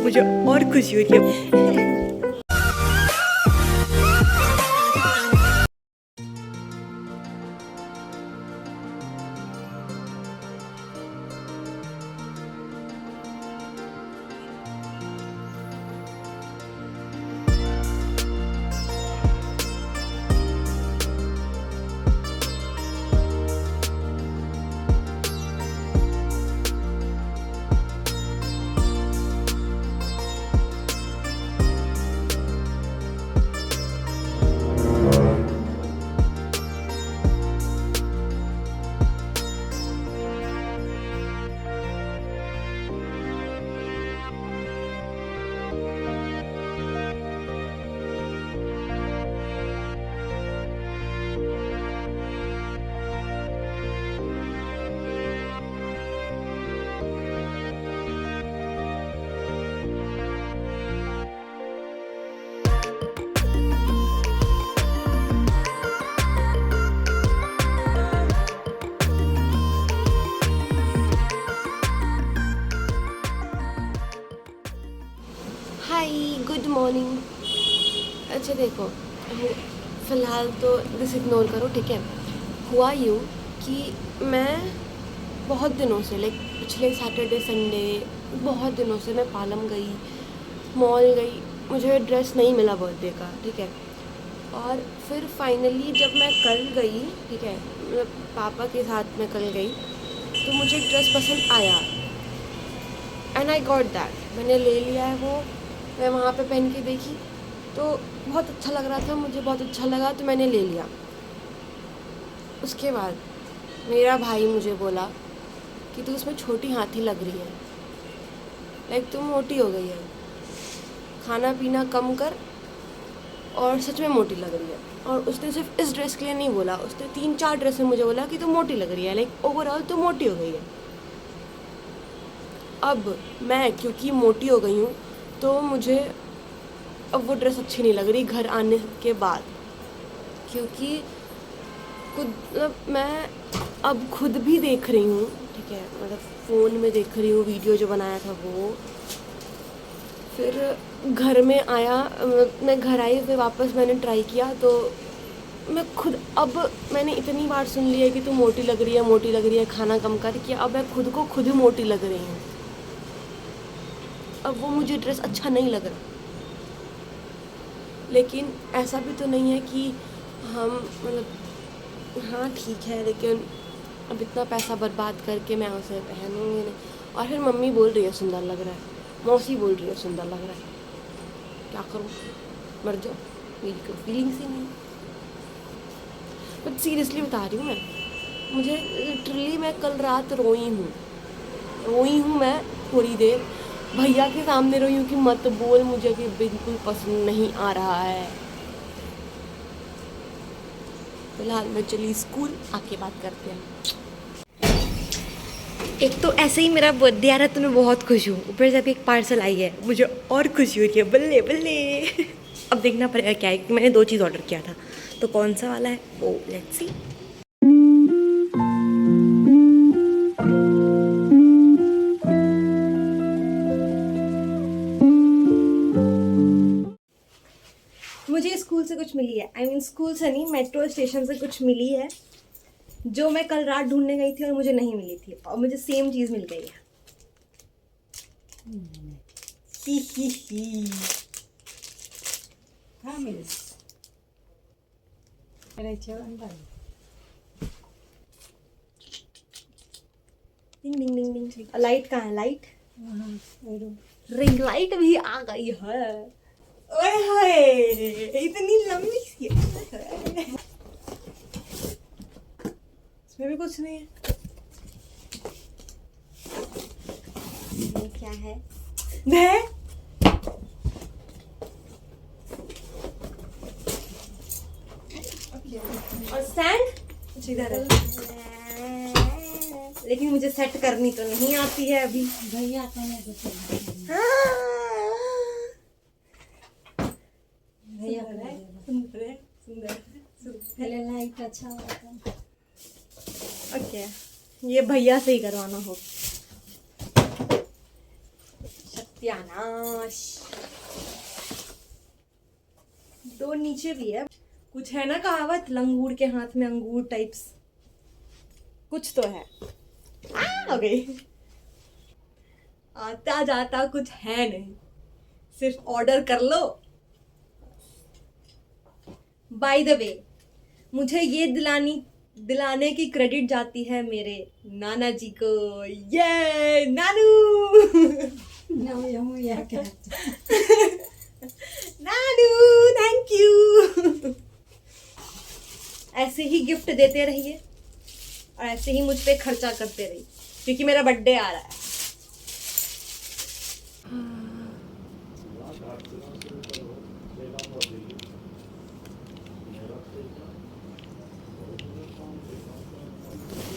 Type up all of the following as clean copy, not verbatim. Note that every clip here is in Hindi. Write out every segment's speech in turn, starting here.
मुझे और खुशी हो रही है। Hi good morning. अच्छा देखो, फ़िलहाल तो दिस इग्नोर करो, ठीक है। हुआ यूँ कि मैं बहुत दिनों से लाइक पिछले सैटरडे संडे बहुत दिनों से मैं पालम गई, मॉल गई, मुझे ड्रेस नहीं मिला बर्थडे का, ठीक है। और फिर फाइनली जब मैं कल गई, ठीक है, मतलब पापा के साथ मैं कल गई, तो मुझे एक ड्रेस पसंद आया एंड आई गॉट दैट। मैंने ले लिया है वो। मैं वहाँ पे पहन के देखी तो बहुत अच्छा लग रहा था, मुझे बहुत अच्छा लगा तो मैंने ले लिया। उसके बाद मेरा भाई मुझे बोला कि तू उसमें छोटी हाथी लग रही है, लाइक तू मोटी हो गई है, खाना पीना कम कर और सच में मोटी लग रही है। और उसने सिर्फ इस ड्रेस के लिए नहीं बोला, उसने 3-4 ड्रेस में मुझे बोला कि तू मोटी लग रही है, लाइक ओवरऑल तू मोटी हो गई है। अब मैं क्योंकि मोटी हो गई हूँ तो मुझे अब वो ड्रेस अच्छी नहीं लग रही घर आने के बाद, क्योंकि खुद मतलब मैं अब खुद भी देख रही हूँ, ठीक है, मतलब फ़ोन में देख रही हूँ वीडियो जो बनाया था वो। फिर घर में आया, मैं घर आई, फिर वापस मैंने ट्राई किया तो मैं खुद अब मैंने इतनी बार सुन लिया कि तू मोटी लग रही है, मोटी लग रही है, खाना कम कर, कि अब मैं खुद को खुद ही मोटी लग रही हूँ। अब वो मुझे ड्रेस अच्छा नहीं लग रहा। लेकिन ऐसा भी तो नहीं है कि हम मतलब हाँ ठीक है, लेकिन अब इतना पैसा बर्बाद करके मैं उसे पहनूंगी नहीं। और फिर मम्मी बोल रही है सुंदर लग रहा है, मौसी बोल रही है सुंदर लग रहा है, क्या करूँ, मर जाओ, मेरी कोई फीलिंग्स ही नहीं। बट सीरियसली बता रही हूँ मैं, मुझे लिटरली मैं कल रात रोई हूँ मैं थोड़ी देर, भैया के सामने रोई हूँ कि मत बोल मुझे कि बिल्कुल पसंद नहीं आ रहा है। फिलहाल मैं चली स्कूल, आके बात करते हैं। एक तो ऐसे ही मेरा बर्थडे आ रहा है तो मैं बहुत खुश हूँ, ऊपर से अभी एक पार्सल आई है, मुझे और खुशी हो रही है, बल्ले बल्ले। अब देखना पड़ेगा क्या है, क्योंकि मैंने 2 चीज़ ऑर्डर किया था, तो कौन सा वाला है वो लेट्स सी। मुझे स्कूल से कुछ मिली है, आई मीन स्कूल से नहीं, मेट्रो स्टेशन से कुछ मिली है जो मैं कल रात ढूंढने गई थी और मुझे नहीं मिली थी, और मुझे सेम चीज़ मिल गई है। ही ही। हाँ मिस डिंग डिंग डिंग डिंग। लाइट कहाँ है, लाइट? रिंग लाइट भी आ गई है। ओए होए, इतनी लंबी सी है। इसमें भी कुछ नहीं है। ये क्या है? दे और स्टैंड कुछ इधर है, लेकिन मुझे सेट करनी तो नहीं आती है अभी। भैया कहने को भैया सुंदर सुंदर पहले लाइट अच्छा होता। ओके, ये भैया से ही करवाना हो। सत्यानाश, 2 नीचे भी है। कुछ है ना कहावत, लंगूर के हाथ में अंगूर टाइप्स, कुछ तो है। आ गई, आता जाता कुछ है नहीं, सिर्फ ऑर्डर कर लो। बाय द वे, मुझे ये दिलाने की क्रेडिट जाती है मेरे नाना जी को। ये नानू Não, eu não ia cá. Nanu thank you. ऐसे ही गिफ्ट देते रहिए और ऐसे ही मुझ पे खर्चा करते रहिए, क्योंकि मेरा बर्थडे आ रहा है।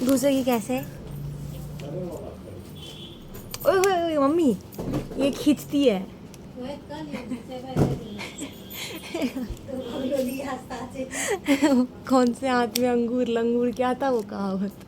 दूसरे की कैसे? ओए ओए ओए मम्मी, ये खींचती है। कौन से हाथ में अंगूर लंगूर क्या था वो कहावत।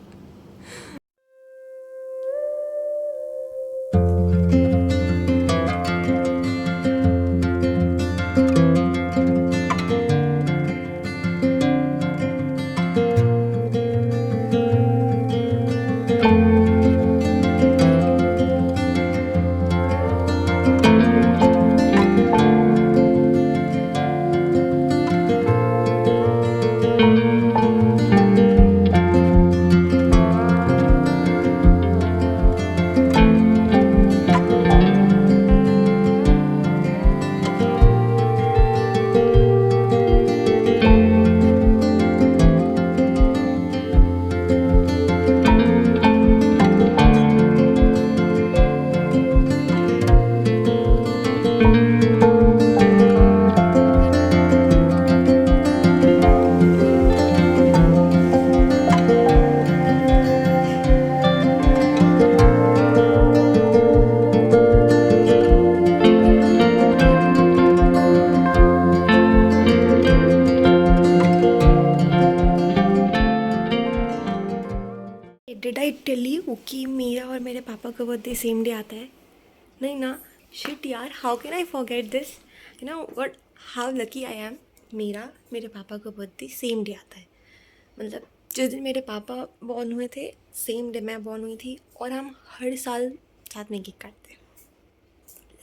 डिड आई टेल यू कि मेरा और मेरे पापा का बर्थडे सेम डे आता है? नहीं ना, शिट यार, how can I forget this, you know what, how lucky I am. मेरे पापा का बर्थडे सेम डे आता है। मतलब जिस दिन मेरे पापा बॉर्न हुए थे, सेम डे मैं बॉर्न हुई थी, और हम हर साल साथ में केक काटते हैं।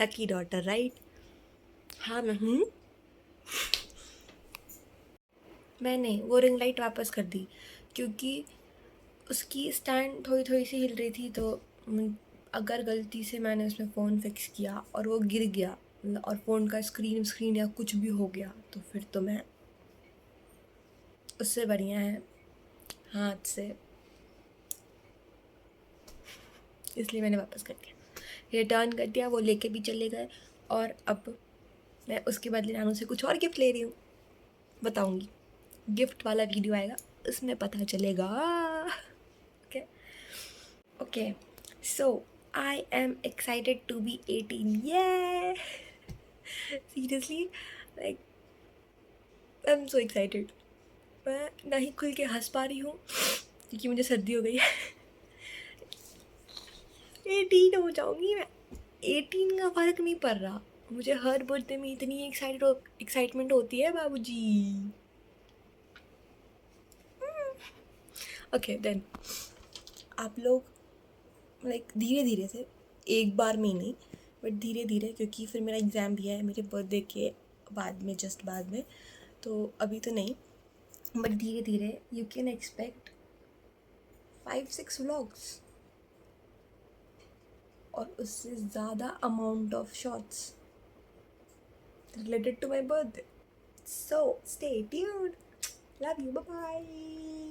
Lucky daughter right? हाँ मैं हूँ। मैंने वो रिंग लाइट वापस कर दी क्योंकि उसकी स्टैंड थोड़ी सी हिल रही थी, तो अगर गलती से मैंने उसमें फ़ोन फिक्स किया और वो गिर गया और फ़ोन का स्क्रीन या कुछ भी हो गया, तो फिर तो मैं, उससे बढ़िया है हाथ से, इसलिए मैंने वापस कर दिया, रिटर्न कर दिया। वो लेके भी चले गए और अब मैं उसके बदले नानू से कुछ और गिफ्ट ले रही हूँ। बताऊँगी, गिफ्ट वाला वीडियो आएगा, उसमें पता चलेगा। Okay, so I am excited to be 18. Yeah! Seriously, like I'm so excited. मैं ना ही खुल के हंस पा रही हूँ क्योंकि मुझे सर्दी हो गई है। 18 हो जाऊँगी मैं। 18 का फ़र्क नहीं पड़ रहा मुझे, हर बर्थडे में इतनी एक्साइटमेंट होती है बाबूजी। ओके देन, आप लोग लाइक धीरे धीरे से, एक बार में ही नहीं बट धीरे धीरे, क्योंकि फिर मेरा एग्ज़ाम भी है मेरे बर्थडे के बाद में, जस्ट बाद में, तो अभी तो नहीं, बट धीरे धीरे यू कैन एक्सपेक्ट 5-6 व्लॉग्स और उससे ज़्यादा amount of shorts related to my birthday. So stay tuned, love you, bye bye.